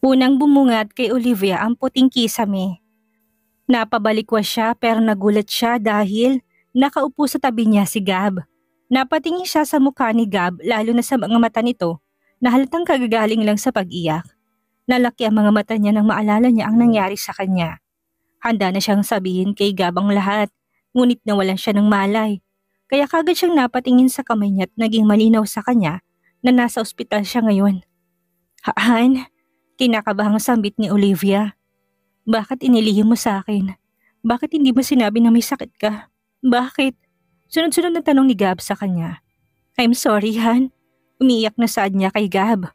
Unang bumungad kay Olivia ang puting kisame. Napabalikwas siya pero nagulat siya dahil nakaupo sa tabi niya si Gab. Napatingin siya sa mukha ni Gab lalo na sa mga mata nito na halatang kagagaling lang sa pag-iyak. Nalaki ang mga mata niya nang maalala niya ang nangyari sa kanya. Handa na siyang sabihin kay Gab ang lahat, ngunit nawalan siya ng malay. Kaya kagad siyang napatingin sa kamay niya at naging malinaw sa kanya na nasa ospital siya ngayon. Han, kinakabahang sambit ni Olivia. Bakit inilihim mo sa akin? Bakit hindi mo sinabi na may sakit ka? Bakit? Sunod-sunod na tanong ni Gab sa kanya. I'm sorry, Han. Umiiyak na saad niya kay Gab.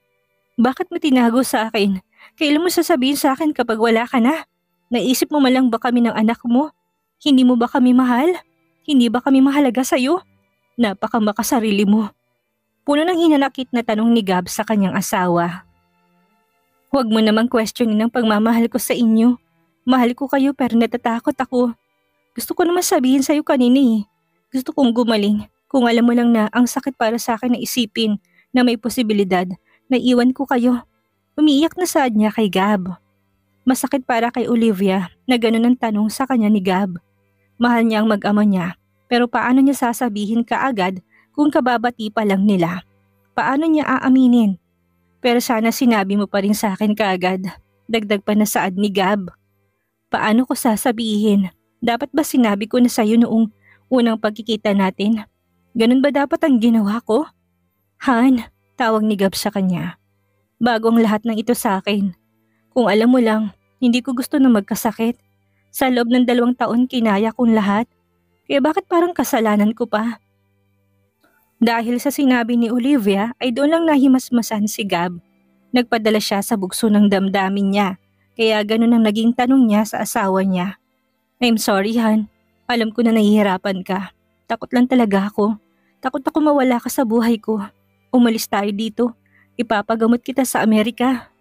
Bakit mo tinago sa akin? Kailan mo sasabihin sa akin kapag wala ka na? Naisip mo malang ba kami ng anak mo? Hindi mo ba kami mahal? Hindi ba kami mahalaga sa'yo? Napakamakasarili mo. Puno ng hinanakit na tanong ni Gab sa kanyang asawa. Huwag mo namang questionin ang pagmamahal ko sa inyo. Mahal ko kayo pero natatakot ako. Gusto ko naman sabihin sa'yo kanina eh. Gusto kong gumaling kung alam mo lang na ang sakit para sa akin na isipin na may posibilidad na iwan ko kayo. Umiiyak na saad niya kay Gab. Masakit para kay Olivia na ganun ang tanong sa kanya ni Gab. Mahal niya ang mag-ama niya pero paano niya sasabihin kaagad kung kababati pa lang nila? Paano niya aaminin? Pero sana sinabi mo pa rin sa akin kaagad. Dagdag pa na saad ni Gab. Paano ko sasabihin? Dapat ba sinabi ko na sa'yo noong unang pagkikita natin? Ganun ba dapat ang ginawa ko? Han, tawag ni Gab sa kanya. Bago ang lahat ng ito sa akin. Kung alam mo lang, hindi ko gusto na magkasakit. Sa loob ng 2 taon kinaya kong lahat. Kaya bakit parang kasalanan ko pa? Dahil sa sinabi ni Olivia ay doon lang nahimasmasan si Gab. Nagpadala siya sa bugso ng damdamin niya. Kaya ganun ang naging tanong niya sa asawa niya. I'm sorry, Han. Alam ko na nahihirapan ka. Takot lang talaga ako. Takot ako mawala ka sa buhay ko. Umalis tayo dito. Ipapagamot kita sa Amerika.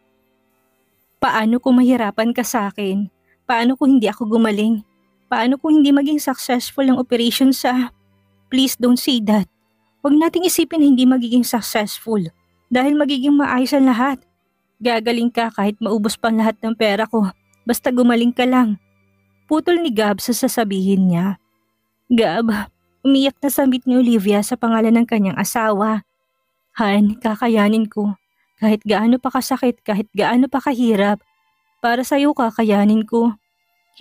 Paano kung mahirapan ka sa akin? Paano kung hindi ako gumaling? Paano kung hindi maging successful ang operation sa... Please don't say that. Huwag nating isipin na hindi magiging successful. Dahil magiging maayos ang lahat. Gagaling ka kahit maubos pang lahat ng pera ko. Basta gumaling ka lang. Putol ni Gab sa sasabihin niya. Gab, umiyak na sambit ni Olivia sa pangalan ng kanyang asawa. Han, kakayanin ko. Kahit gaano pa kasakit, kahit gaano pa kahirap. Para sa'yo kakayanin ko.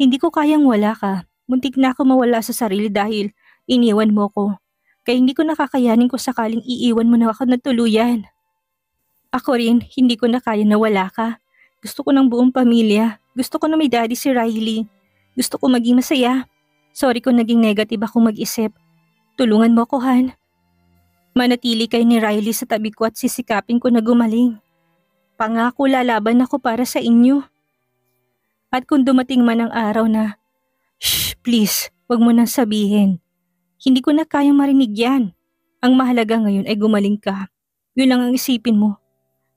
Hindi ko kayang wala ka. Muntik na ako mawala sa sarili dahil iniwan mo ko. Kaya hindi ko nakakayanin kung sakaling iiwan mo na ako na tuluyan. Ako rin, hindi ko na kaya na wala ka. Gusto ko ng buong pamilya. Gusto ko na may daddy si Riley. Gusto ko maging masaya. Sorry kung naging negative ako mag-isip. Tulungan mo ko, Han. Manatili kay ni Riley sa tabi ko at sisikapin ko na gumaling. Pangako lalaban ako para sa inyo. At kung dumating man ang araw na, shh, please, wag mo nang sabihin. Hindi ko na kayang marinig yan. Ang mahalaga ngayon ay gumaling ka. Yun lang ang isipin mo.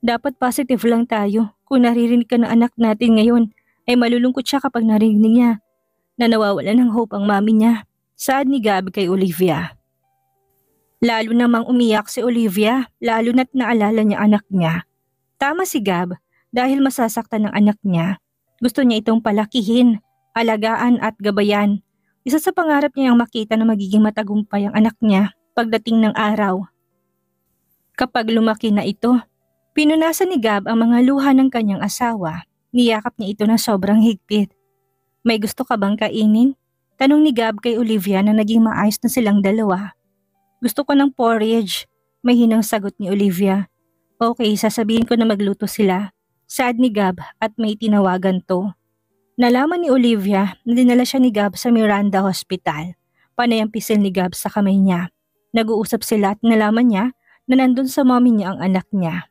Dapat positive lang tayo. Kung naririnig ka ng anak natin ngayon, ay malulungkot siya kapag narinig niya na nawawalan ng hope ang mami niya. Saad ni Gab kay Olivia. Lalo namang umiyak si Olivia, lalo na't naalala niya anak niya. Tama si Gab dahil masasaktan ng anak niya. Gusto niya itong palakihin, alagaan at gabayan. Isa sa pangarap niya ang makita na magiging matagumpay ang anak niya pagdating ng araw. Kapag lumaki na ito, pinunasan ni Gab ang mga luha ng kanyang asawa. Niyakap niya ito ng sobrang higpit. May gusto ka bang kainin? Tanong ni Gab kay Olivia na naging maayos na silang dalawa. Gusto ko ng porridge. May hinang sagot ni Olivia. Okay, sasabihin ko na magluto sila. Saad ni Gab at may tinawagan to. Nalaman ni Olivia na dinala siya ni Gab sa Miranda Hospital. Panay ang pisil ni Gab sa kamay niya. Nag-uusap sila at nalaman niya na nandun sa mommy niya ang anak niya.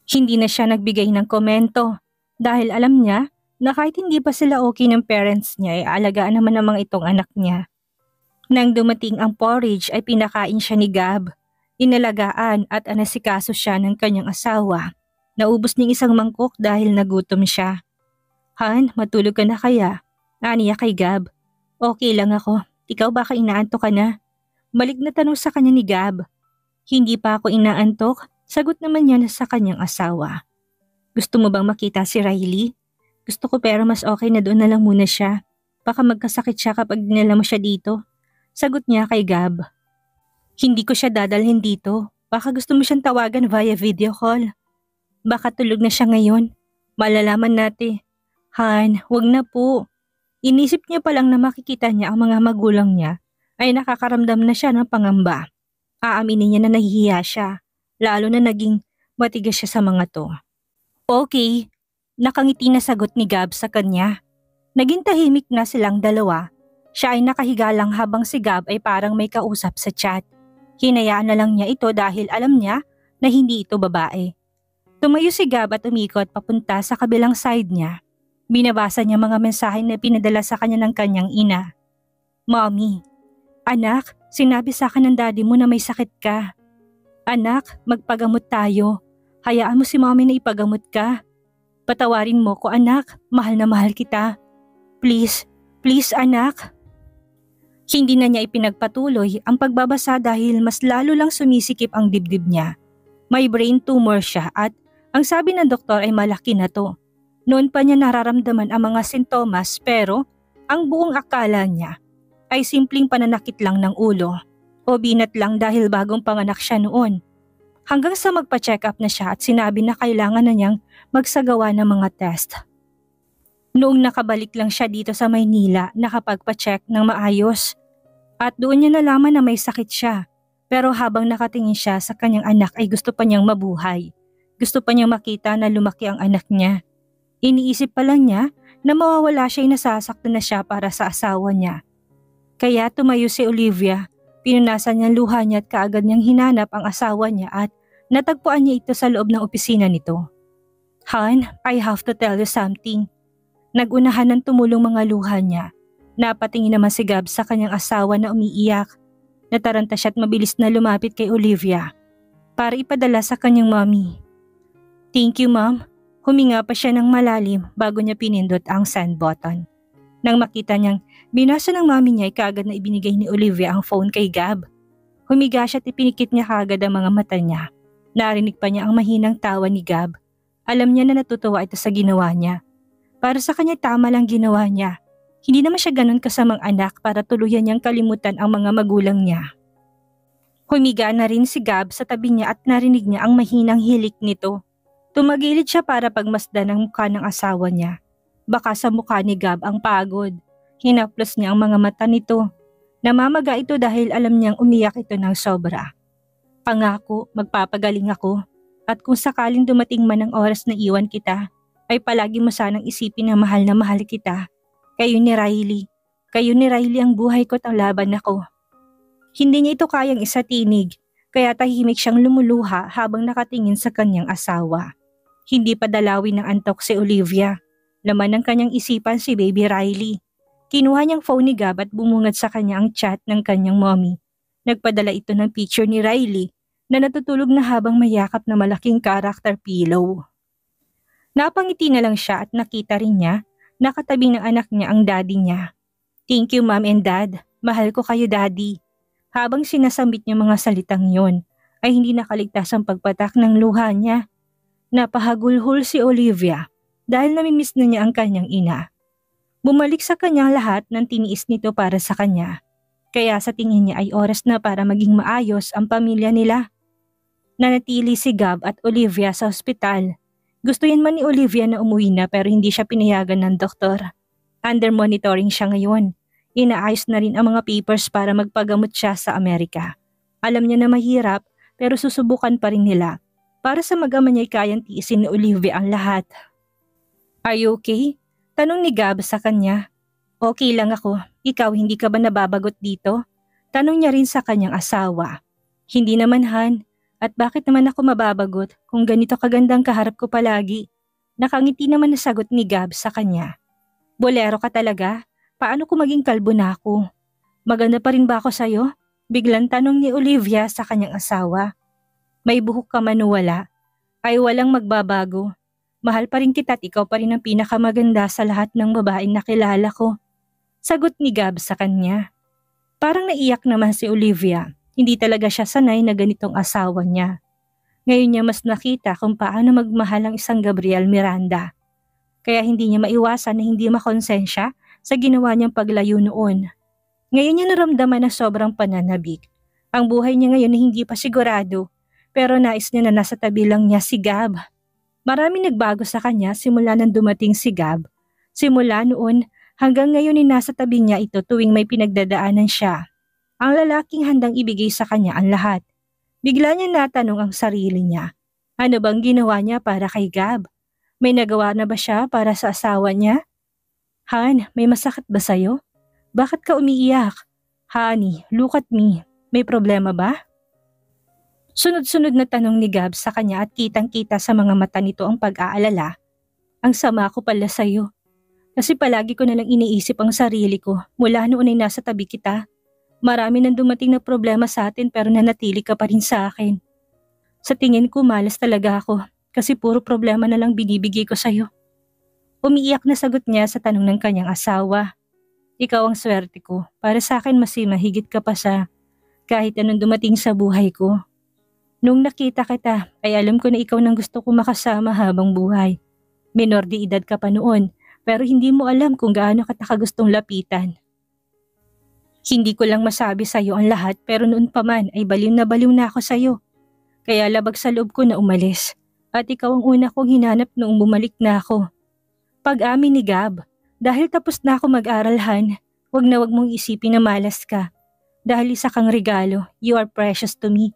Hindi na siya nagbigay ng komento dahil alam niya na kahit hindi pa sila okay ng parents niya ay aalagaan naman namang itong anak niya. Nang dumating ang porridge ay pinakain siya ni Gab. Inalagaan at anasikaso siya ng kanyang asawa. Naubos niyang isang mangkok dahil nagutom siya. Han, matulog ka na kaya? Aniya kay Gab. Okay lang ako. Ikaw baka inaantok ka na? Balik na tanong sa kanya ni Gab. Hindi pa ako inaantok, sagot naman niya sa kanyang asawa. Gusto mo bang makita si Riley? Gusto ko pero mas okay na doon na lang muna siya. Baka magkasakit siya kapag dinala mo siya dito. Sagot niya kay Gab. Hindi ko siya dadalhin dito. Baka gusto mo siyang tawagan via video call. Baka tulog na siya ngayon. Malalaman natin. Han, wag na po. Inisip niya pa lang na makikita niya ang mga magulang niya ay nakakaramdam na siya ng pangamba. Aaminin niya na nahihiya siya, lalo na naging matigas siya sa mga to. Okay, nakangiti na sagot ni Gab sa kanya. Naging tahimik na silang dalawa. Siya ay nakahiga lang habang si Gab ay parang may kausap sa chat. Hinayaan na lang niya ito dahil alam niya na hindi ito babae. Tumayo si Gab at umikot papunta sa kabilang side niya. Binabasa niya mga mensahe na pinadala sa kanya ng kanyang ina. Mommy, anak, sinabi sa akin ng daddy mo na may sakit ka. Anak, magpagamot tayo. Hayaan mo si mommy na ipagamot ka. Patawarin mo ko anak, mahal na mahal kita. Please, please anak. Hindi na niya ipinagpatuloy ang pagbabasa dahil mas lalo lang sumisikip ang dibdib niya. May brain tumor siya at ang sabi ng doktor ay malaki na to. Noon pa niya nararamdaman ang mga sintomas pero ang buong akala niya ay simpleng pananakit lang ng ulo o binat lang dahil bagong panganak siya noon. Hanggang sa magpa-check up na siya at sinabi na kailangan na niyang magsagawa ng mga test. Noong nakabalik lang siya dito sa Maynila, nakapagpa-check ng maayos at doon niya nalaman na may sakit siya. Pero habang nakatingin siya sa kanyang anak ay gusto pa niyang mabuhay. Gusto pa niyang makita na lumaki ang anak niya. Iniisip pa lang niya na mawawala siya ay nasasaktan na siya para sa asawa niya. Kaya tumayo si Olivia, pinunasan niya luha niya at kaagad niyang hinanap ang asawa niya at natagpuan niya ito sa loob ng opisina nito. Han, I have to tell you something. Nagunahan ng tumulong mga luha niya. Napatingin naman si Gab sa kanyang asawa na umiiyak. Nataranta siya at mabilis na lumapit kay Olivia para ipadala sa kanyang mommy. Thank you ma'am. Huminga pa siya ng malalim bago niya pinindot ang send button. Nang makita niyang binasa ng mami niya ay kaagad na ibinigay ni Olivia ang phone kay Gab. Humiga siya at ipinikit niya kaagad ang mga mata niya. Narinig pa niya ang mahinang tawa ni Gab. Alam niya na natutuwa ito sa ginawa niya. Para sa kanya tama lang ginawa niya. Hindi naman siya ganun kasamang anak para tuluyan niyang kalimutan ang mga magulang niya. Humiga na rin si Gab sa tabi niya at narinig niya ang mahinang hilik nito. Tumagilid siya para pagmasdan ang mukha ng asawa niya. Baka sa mukha ni Gab ang pagod. Hinaplos niya ang mga mata nito. Namamaga ito dahil alam niyang umiyak ito ng sobra. Pangako, magpapagaling ako. At kung sakaling dumating man ang oras na iwan kita, ay palagi mo sanang isipin na mahal kita. Kayo ni Riley ang buhay ko at ang laban ako. Hindi niya ito kayang isatinig, kaya tahimik siyang lumuluha habang nakatingin sa kanyang asawa. Hindi pa dalawin ng antok si Olivia. Laman ng kanyang isipan si Baby Riley. Kinuha niyang phone ni Gab at bumungad sa kanya ang chat ng kanyang mommy. Nagpadala ito ng picture ni Riley na natutulog na habang mayakap na malaking character pillow. Napangiti na lang siya at nakita rin niya na katabi ng anak niya ang daddy niya. Thank you mom and dad. Mahal ko kayo daddy. Habang sinasambit niya mga salitang yon, ay hindi nakaligtas ang pagpatak ng luha niya. Napahagulhol si Olivia dahil namimiss na niya ang kanyang ina. Bumalik sa kanyang lahat ng tiniis nito para sa kanya. Kaya sa tingin niya ay oras na para maging maayos ang pamilya nila. Nanatili si Gab at Olivia sa ospital. Gusto yan man ni Olivia na umuwi na pero hindi siya pinayagan ng doktor. Under monitoring siya ngayon. Inaayos na rin ang mga papers para magpagamot siya sa Amerika. Alam niya na mahirap pero susubukan pa rin nila. Para sa mag-ama niya ay kayang tiisin ni Olivia ang lahat. Are you okay? Tanong ni Gab sa kanya. Okay lang ako. Ikaw hindi ka ba nababagot dito? Tanong niya rin sa kanyang asawa. Hindi naman Han. At bakit naman ako mababagot kung ganito kagandang kaharap ko palagi? Nakangiti naman na sagot ni Gab sa kanya. Bolero ka talaga? Paano kung maging kalbo na ako? Maganda pa rin ba ako sa'yo? Biglang tanong ni Olivia sa kanyang asawa. May buhok ka man o wala, ay walang magbabago. Mahal pa rin kita at ikaw pa rin ang pinakamaganda sa lahat ng babaeng nakilala ko. Sagot ni Gab sa kanya. Parang naiyak naman si Olivia. Hindi talaga siya sanay na ganitong asawa niya. Ngayon niya mas nakita kung paano magmahal ang isang Gabriel Miranda. Kaya hindi niya maiwasan na hindi makonsensya sa ginawa niyang paglayo noon. Ngayon niya naramdaman na sobrang pananabik. Ang buhay niya ngayon ay hindi pa sigurado, pero nais niya na nasa tabi lang niya si Gab. Maraming nagbago sa kanya simula nang dumating si Gab. Simula noon hanggang ngayon ay nasa tabi niya ito tuwing may pinagdadaanan siya. Ang lalaking handang ibigay sa kanya ang lahat. Bigla niya natanong ang sarili niya. Ano bang ginawa niya para kay Gab? May nagawa na ba siya para sa asawa niya? Han, may masakit ba sa'yo? Bakit ka umiiyak? Honey, look at me. May problema ba? Sunod-sunod na tanong ni Gab sa kanya at kitang-kita sa mga mata nito ang pag-aalala. Ang sama ko pala sa'yo. Kasi palagi ko nalang iniisip ang sarili ko mula noon ay nasa tabi kita. Marami nang dumating na problema sa atin pero nanatili ka pa rin sa akin. Sa tingin ko malas talaga ako kasi puro problema na lang binibigay ko sa'yo. Umiiyak na sagot niya sa tanong ng kanyang asawa. Ikaw ang swerte ko. Para sa akin mas mahigit ka pa sa kahit anong dumating sa buhay ko. Nung nakita kita ay alam ko na ikaw nang gusto ko makasama habang buhay. Menor de edad ka pa noon pero hindi mo alam kung gaano ka gustong lapitan. Hindi ko lang masabi sa'yo ang lahat pero noon pa man ay baliw na ako sa'yo. Kaya labag sa loob ko na umalis. At ikaw ang una kong hinanap noong bumalik na ako. Pag-amin ni Gab, dahil tapos na ako mag-aral Han, wag na wag mong isipin na malas ka. Dahil isa kang regalo, you are precious to me.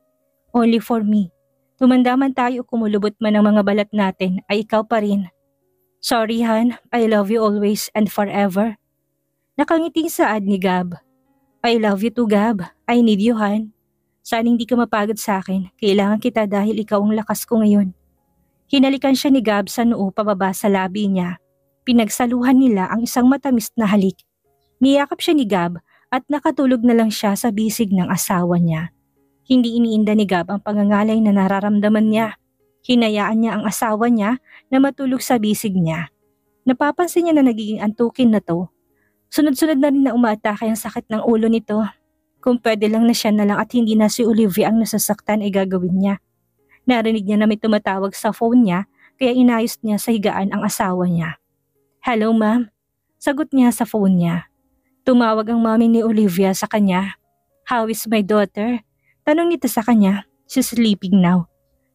Only for me. Tumanda man tayo kumulubot man ang mga balat natin ay ikaw pa rin. Sorry Han, I love you always and forever. Nakangiting saad ni Gab. I love you too Gab, I need you Han. Sana hindi ka mapagod sa akin, kailangan kita dahil ikaw ang lakas ko ngayon. Hinalikan siya ni Gab sa noo pababa sa labi niya. Pinagsaluhan nila ang isang matamis na halik. Niyakap siya ni Gab at nakatulog na lang siya sa bisig ng asawa niya. Hindi iniinda ni Gab ang pangangalay na nararamdaman niya. Hinayaan niya ang asawa niya na matulog sa bisig niya. Napapansin niya na nagiging antukin na to. Sunod-sunod na rin na umaatake ang sakit ng ulo nito. Kung pwede lang na siya na lang at hindi na si Olivia ang nasasaktan ay gagawin niya. Narinig niya na may tumatawag sa phone niya kaya inayos niya sa higaan ang asawa niya. Hello ma'am, sagot niya sa phone niya. Tumawag ang mami ni Olivia sa kanya. How is my daughter? Tanong nito sa kanya. She's sleeping now.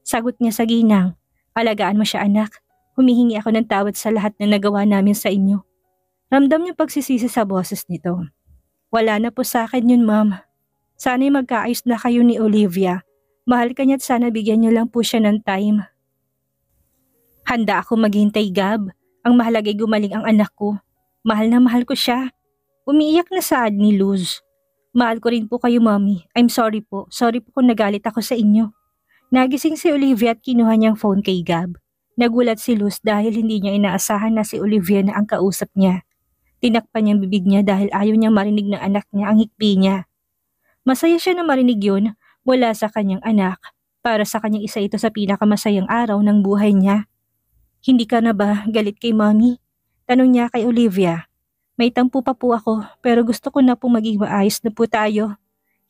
Sagot niya sa ginang. Alagaan mo siya anak. Humihingi ako ng tawad sa lahat na nagawa namin sa inyo. Ramdam niya pagsisisi sa boses nito. Wala na po sa akin yun ma'am. Sana'y magkaayos na kayo ni Olivia. Mahal ka niya at sana bigyan niyo lang po siya ng time. Handa ako maghintay Gab. Ang mahalagay gumaling ang anak ko. Mahal na mahal ko siya. Umiiyak na saad ni Luz. Mahal ko rin po kayo mami. I'm sorry po. Sorry po kung nagalit ako sa inyo. Nagising si Olivia at kinuha niyang phone kay Gab. Nagulat si Luz dahil hindi niya inaasahan na si Olivia na ang kausap niya. Tinakpan niyang bibig niya dahil ayaw niyang marinig ng anak niya ang hikbi niya. Masaya siya na marinig yun mula sa kanyang anak. Para sa kanyang isa ito sa pinakamasayang araw ng buhay niya. Hindi ka na ba galit kay mami? Tanong niya kay Olivia. May tampo pa po ako pero gusto ko na po maging maayos na po tayo.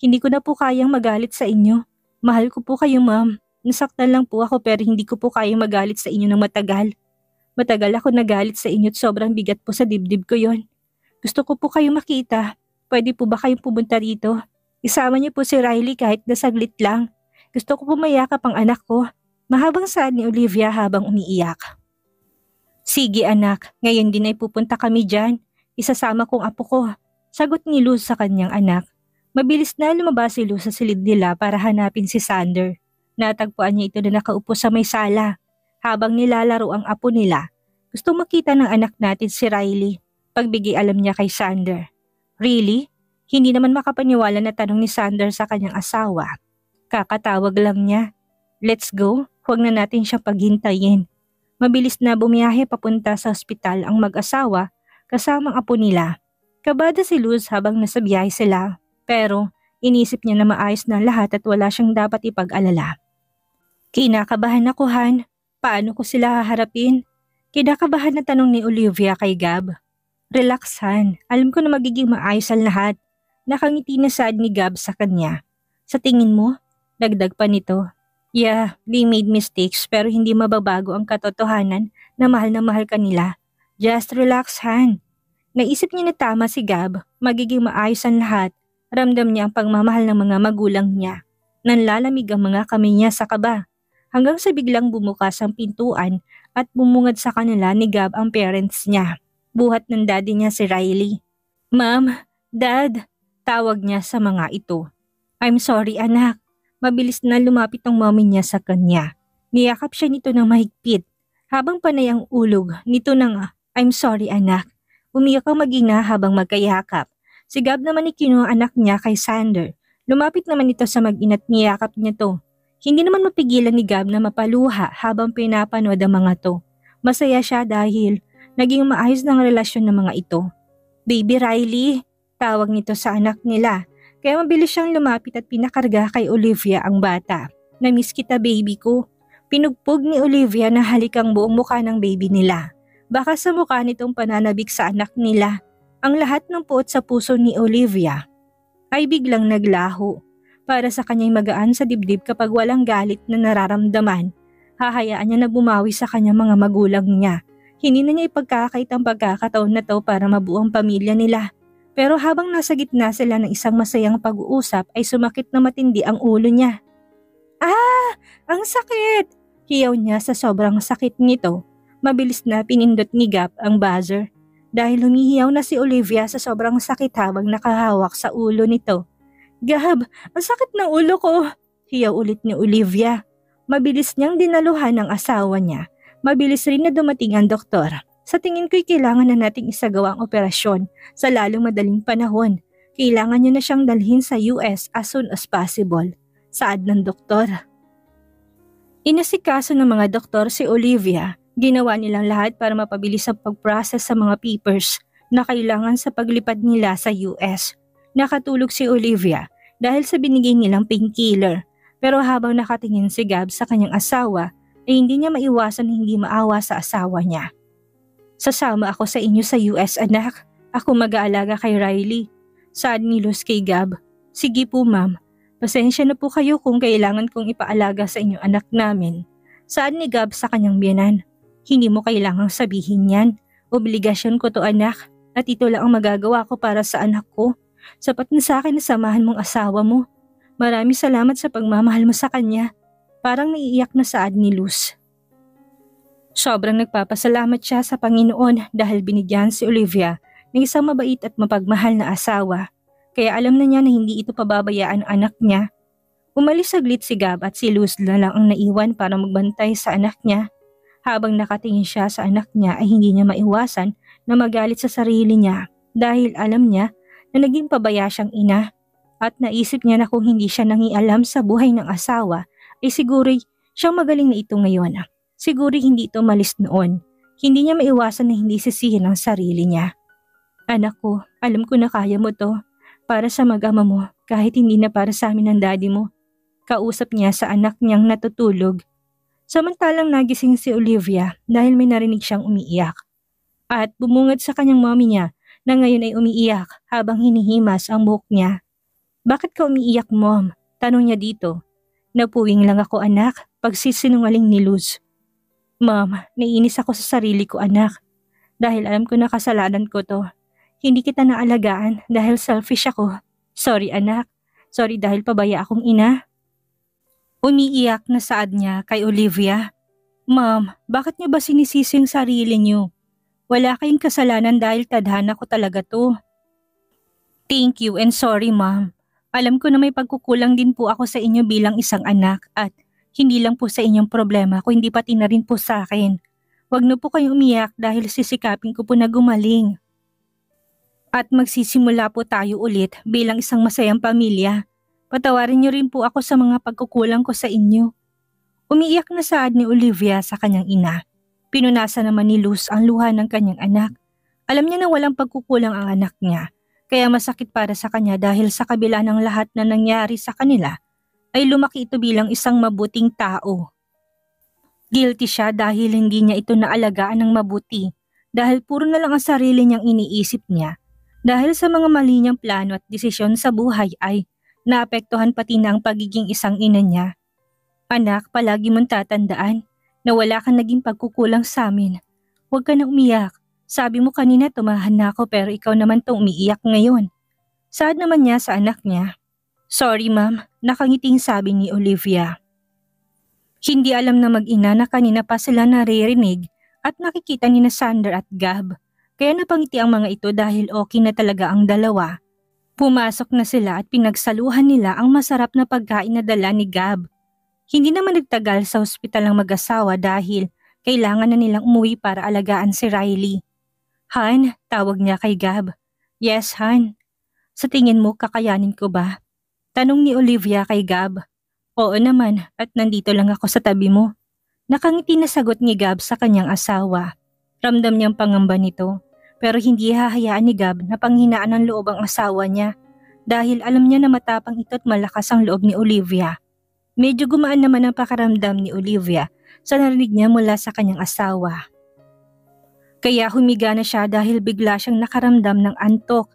Hindi ko na po kayang magalit sa inyo. Mahal ko po kayo ma'am. Nasaktan lang po ako pero hindi ko po kayang magalit sa inyo ng matagal. Matagal ako nagalit sa inyo at sobrang bigat po sa dibdib ko yon. Gusto ko po kayo makita. Pwede po ba kayong pumunta dito? Isama niyo po si Riley kahit na saglit lang. Gusto ko po mayakap ang anak ko. Mahabang saad ni Olivia habang umiiyak. Sige anak, ngayon din ay pupunta kami dyan. Isasama kong apo ko. Sagot ni Luz sa kanyang anak. Mabilis na lumabas si Luz sa silid nila para hanapin si Sander. Natagpuan niya ito na nakaupo sa may sala. Habang nilalaro ang apo nila, gusto makita ng anak natin si Riley. Pagbigay alam niya kay Sander. Really? Hindi naman makapaniwala na tanong ni Sander sa kanyang asawa. Kakatawag lang niya. Let's go, huwag na natin siyang paghintayin. Mabilis na bumiyahe papunta sa ospital ang mag-asawa kasamang apo nila. Kabada si Luz habang nasa biyahe sila. Pero inisip niya na maayos na lahat at wala siyang dapat ipag-alala. Kinakabahan ako Han. Paano ko sila haharapin? Kinakabahan na tanong ni Olivia kay Gab. Relax Han, alam ko na magiging maayos ang lahat. Nakangiti na saad ni Gab sa kanya. Sa tingin mo, dagdag pa nito. Yeah, they made mistakes pero hindi mababago ang katotohanan na mahal ka nila. Just relax, Han. Naisip niya na tama si Gab, magiging maayos ang lahat. Ramdam niya ang pagmamahal ng mga magulang niya. Nanlalamig ang mga kamay niya sa kaba. Hanggang sa biglang bumukas ang pintuan at bumungad sa kanila ni Gab ang parents niya. Buhat ng daddy niya si Riley. Ma'am, Dad, tawag niya sa mga ito. I'm sorry anak. Mabilis na lumapit ang mommy niya sa kanya. Niyakap siya nito ng mahigpit. Habang panay ang ulog, nito ng I'm sorry anak. Umiyak ang mag-ina habang magkayakap. Si Gab naman ikinuha anak niya kay Sander. Lumapit naman ito sa mag-ina at niyakap niya to. Hindi naman mapigilan ni Gab na mapaluha habang pinapanood ang mga to. Masaya siya dahil naging maayos ng relasyon ng mga ito. Baby Riley, tawag nito sa anak nila. Kaya mabilis siyang lumapit at pinakarga kay Olivia ang bata. Namiss kita baby ko. Pinugpog ni Olivia na halikang buong mukha ng baby nila. Baka sa mukha nitong pananabik sa anak nila. Ang lahat ng puot sa puso ni Olivia ay biglang naglaho. Para sa kanya'y magaan sa dibdib kapag walang galit na nararamdaman. Hahayaan niya na bumawi sa kanyang mga magulang niya. Hindi na niya ipagkakait ang pagkakataon na to para mabuo ang pamilya nila. Pero habang nasa gitna sila ng isang masayang pag-uusap ay sumakit na matindi ang ulo niya. Ah! Ang sakit! Hiyaw niya sa sobrang sakit nito. Mabilis na pinindot ni Gab ang buzzer. Dahil humihiyaw na si Olivia sa sobrang sakit habang nakahawak sa ulo nito. Gab, ang sakit ng ulo ko! Hiyaw ulit ni Olivia. Mabilis niyang dinaluhan ang asawa niya. Mabilis rin na dumating ang doktor. Sa tingin ko'y kailangan na nating isagawa ang operasyon sa lalong madaling panahon. Kailangan niyo na siyang dalhin sa US as soon as possible. Saad ng doktor. Inasikaso ng mga doktor si Olivia. Ginawa nilang lahat para mapabilis ang pag-process sa mga papers na kailangan sa paglipad nila sa US. Nakatulog si Olivia dahil sa binigay nilang painkiller. Pero habang nakatingin si Gab sa kanyang asawa, ay hindi niya maiwasan na hindi maawa sa asawa niya. Sasama ako sa inyo sa US anak. Ako mag-aalaga kay Riley. Saad ni Luz kay Gab. Sige po ma'am. Pasensya na po kayo kung kailangan kong ipaalaga sa inyo anak namin. Saad ni Gab sa kanyang biyanan. Hindi mo kailangang sabihin yan. Obligasyon ko to anak. At ito lang ang magagawa ko para sa anak ko. Sapat na sa akin na samahan mong asawa mo. Maraming salamat sa pagmamahal mo sa kanya. Parang naiiyak na saad ni Luz. Sobrang nagpapasalamat siya sa Panginoon dahil binigyan si Olivia ng isang mabait at mapagmahal na asawa. Kaya alam na niya na hindi ito pababayaan ang anak niya. Umalis saglit si Gab at si Luz na lang ang naiwan para magbantay sa anak niya. Habang nakatingin siya sa anak niya ay hindi niya maiwasan na magalit sa sarili niya dahil alam niya na naging pabaya siyang ina. At naisip niya na kung hindi siya nangialam sa buhay ng asawa ay siguro'y siyang magaling na ito ngayon. Siguro hindi ito malis noon. Hindi niya maiwasan na hindi sisihin ang sarili niya. Anak ko, alam ko na kaya mo to. Para sa mag-ama mo, kahit hindi na para sa amin ng daddy mo. Kausap niya sa anak niyang natutulog. Samantalang nagising si Olivia dahil may narinig siyang umiiyak. At bumungad sa kanyang mommy niya na ngayon ay umiiyak habang hinihimas ang buhok niya. Bakit ka umiiyak mom? Tanong niya dito. Napuwing lang ako anak, pagsisinungaling ni Luz. Mom, naiinis ako sa sarili ko anak. Dahil alam ko na kasalanan ko to. Hindi kita naalagaan dahil selfish ako. Sorry anak. Sorry dahil pabaya akong ina. Umiiyak na saad niya kay Olivia. Mom, bakit niyo ba sinisisi yung sarili niyo? Wala kayong kasalanan dahil tadhana ko talaga to. Thank you and sorry mom. Alam ko na may pagkukulang din po ako sa inyo bilang isang anak at hindi lang po sa inyong problema kundi pati na rin po sa akin. Huwag na po kayong umiyak dahil sisikapin ko po na gumaling. At magsisimula po tayo ulit bilang isang masayang pamilya. Patawarin niyo rin po ako sa mga pagkukulang ko sa inyo. Umiiyak na saad ni Olivia sa kanyang ina. Pinunasan naman ni Luz ang luha ng kanyang anak. Alam niya na walang pagkukulang ang anak niya. Kaya masakit para sa kanya dahil sa kabila ng lahat na nangyari sa kanila, ay lumaki ito bilang isang mabuting tao. Guilty siya dahil hindi niya ito naalagaan ng mabuti dahil puro na lang ang sarili niyang iniisip niya. Dahil sa mga mali niyang plano at desisyon sa buhay ay naapektuhan pati na ang pagiging isang ina niya. Anak, palagi mong tatandaan na wala kang naging pagkukulang sa amin. Huwag ka na umiyak. Sabi mo kanina tumahan na ako pero ikaw naman tong umiiyak ngayon. Saad naman niya sa anak niya. Sorry ma'am, nakangiting sabi ni Olivia. Hindi alam na mag-ina na kanina pa sila naririnig at nakikita ni na Sander at Gab. Kaya napangiti ang mga ito dahil okay na talaga ang dalawa. Pumasok na sila at pinagsaluhan nila ang masarap na pagkain na dala ni Gab. Hindi naman nagtagal sa ospital ang mag-asawa dahil kailangan na nilang umuwi para alagaan si Riley. Han, tawag niya kay Gab. Yes, Han. Sa tingin mo kakayanin ko ba? Tanong ni Olivia kay Gab. Oo naman at nandito lang ako sa tabi mo. Nakangiti na sagot ni Gab sa kanyang asawa. Ramdam niyang pangamba nito pero hindi hahayaan ni Gab na panghinaan ng loob ang asawa niya dahil alam niya na matapang ito at malakas ang loob ni Olivia. Medyo gumaan naman ang pakaramdam ni Olivia sa narinig niya mula sa kanyang asawa. Kaya humiga na siya dahil bigla siyang nakaramdam ng antok.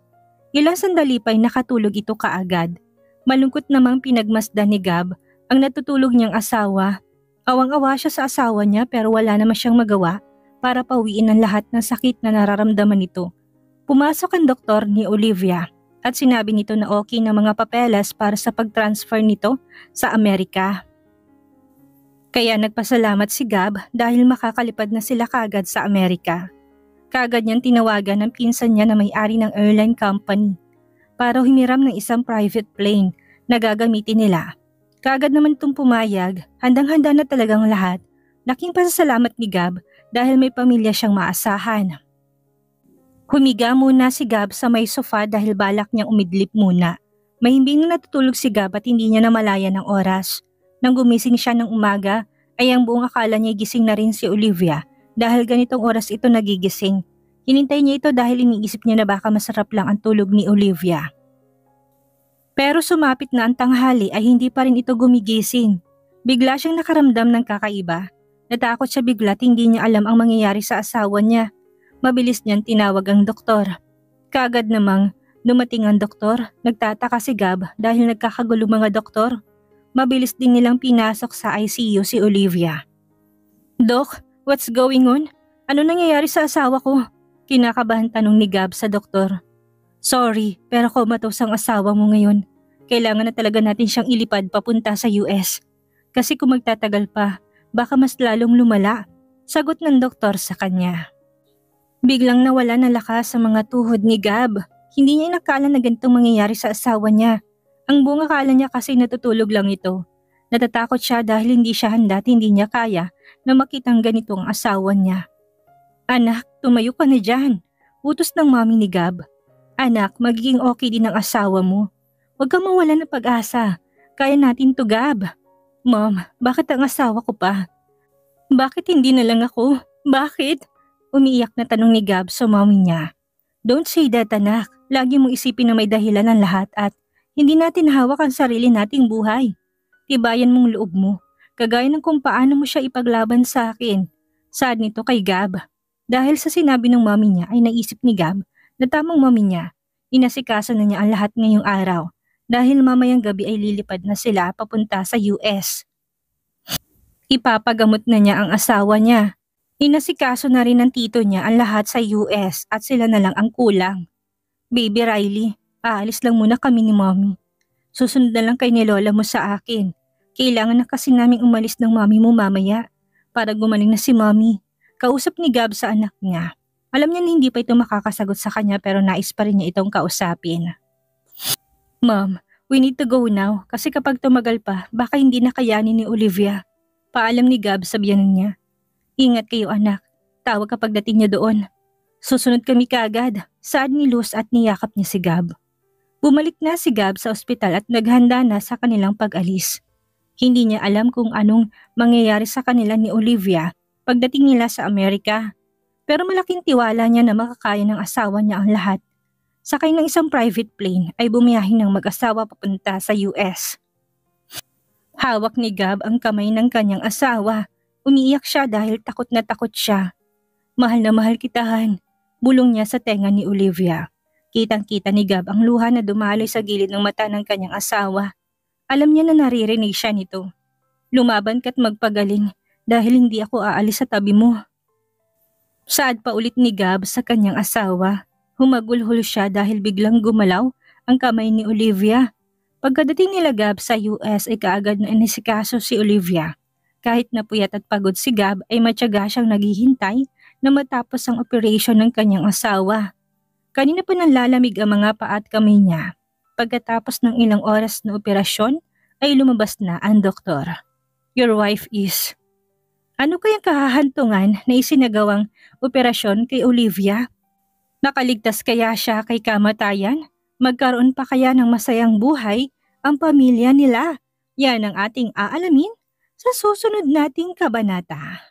Ilang sandali pa'y nakatulog ito kaagad. Malungkot namang pinagmasdan ni Gab ang natutulog niyang asawa. Awang-awa siya sa asawa niya pero wala naman siyang magawa para pawiin ang lahat ng sakit na nararamdaman nito. Pumasok ang doktor ni Olivia at sinabi nito na okay na mga papeles para sa pag-transfer nito sa Amerika. Kaya nagpasalamat si Gab dahil makakalipad na sila kagad sa Amerika. Kagad niyang tinawagan ng pinsan niya na may-ari ng airline company para humiram ng isang private plane na gagamitin nila. Kagad naman itong pumayag, handang-handa na talagang lahat. Laking pasasalamat ni Gab dahil may pamilya siyang maasahan. Humiga muna si Gab sa may sofa dahil balak niyang umidlip muna. Mahimbing na natutulog si Gab at hindi niya namalaya ng oras. Nang gumising siya ng umaga ay ang buong akala niya gising na rin si Olivia dahil ganitong oras ito nagigising. Hinintay niya ito dahil iniisip niya na baka masarap lang ang tulog ni Olivia. Pero sumapit na ang tanghali ay hindi pa rin ito gumigising. Bigla siyang nakaramdam ng kakaiba. Natakot siya bigla at hindi niya alam ang mangyayari sa asawa niya. Mabilis niyang tinawag ang doktor. Kaagad namang dumating ang doktor, nagtataka si Gab dahil nagkakagulo mga doktor. Mabilis din nilang pinasok sa ICU si Olivia. Dok, what's going on? Ano nangyayari sa asawa ko? Kinakabahan tanong ni Gab sa doktor. Sorry, pero comatose ang asawa mo ngayon. Kailangan na talaga natin siyang ilipad papunta sa US. Kasi kung magtatagal pa, baka mas lalong lumala. Sagot ng doktor sa kanya. Biglang nawala ng lakas sa mga tuhod ni Gab. Hindi niya inakala na ganitong mangyayari sa asawa niya. Ang buong akala niya kasi natutulog lang ito. Natatakot siya dahil hindi siya handa at hindi niya kaya na makitang ganito ang asawa niya. Anak, tumayo ka na dyan. Utos ng mami ni Gab. Anak, magiging okay din ang asawa mo. Huwag kang mawala ng pag-asa. Kaya natin to, Gab. Mom, bakit ang asawa ko pa? Bakit hindi na lang ako? Bakit? Umiiyak na tanong ni Gab sa mami niya. Don't say that, anak. Lagi mong isipin na may dahilan ang lahat at hindi natin hawak ang sarili nating buhay. Tibayan mong loob mo, kagaya ng kung paano mo siya ipaglaban sa akin. Sad nito kay Gab. Dahil sa sinabi ng mami niya ay naisip ni Gab na tamang mami niya. Inasikaso na niya ang lahat ngayong araw dahil mamayang gabi ay lilipad na sila papunta sa US. Ipapagamot na niya ang asawa niya. Inasikaso na rin ng tito niya ang lahat sa US at sila na lang ang kulang. Baby Riley, aalis lang muna kami ni Mommy. Susunod na lang kay ni Lola mo sa akin. Kailangan na kasi naming umalis ng mami mo mamaya para gumaling na si Mommy. Kausap ni Gab sa anak niya. Alam niya na hindi pa ito makakasagot sa kanya pero nais pa rin niya itong kausapin. Mom, we need to go now kasi kapag tumagal pa baka hindi na kayanin ni Olivia. Paalam ni Gab sa biyanan niya. Ingat kayo anak, tawag kapag dating niya doon. Susunod kami kaagad, saad ni Luz at niyakap niya si Gab. Bumalik na si Gab sa ospital at naghanda na sa kanilang pag-alis. Hindi niya alam kung anong mangyayari sa kanila ni Olivia pagdating nila sa Amerika. Pero malaking tiwala niya na makakaya ng asawa niya ang lahat. Sakay ng isang private plane ay bumiyahin ng mag-asawa papunta sa US. Hawak ni Gab ang kamay ng kanyang asawa. Umiiyak siya dahil takot na takot siya. Mahal na mahal kita, Han. Bulong niya sa tenga ni Olivia. Kitang-kita ni Gab ang luha na dumaloy sa gilid ng mata ng kanyang asawa. Alam niya na naririnig siya nito. Lumaban ka't magpagaling dahil hindi ako aalis sa tabi mo. Saad pa ulit ni Gab sa kanyang asawa. Humagulhol siya dahil biglang gumalaw ang kamay ni Olivia. Pagkadating nila Gab sa US ay kaagad na inisikaso si Olivia. Kahit napuyat at pagod si Gab ay matyaga siyang naghihintay na matapos ang operasyon ng kanyang asawa. Kanina pa nanlalamig ang mga paa at kamay niya. Pagkatapos ng ilang oras na operasyon ay lumabas na ang doktor. Your wife is... Ano kayang kahahantungan na isinagawang operasyon kay Olivia? Nakaligtas kaya siya kay kamatayan? Magkaroon pa kaya ng masayang buhay ang pamilya nila? Yan ang ating aalamin sa susunod nating kabanata.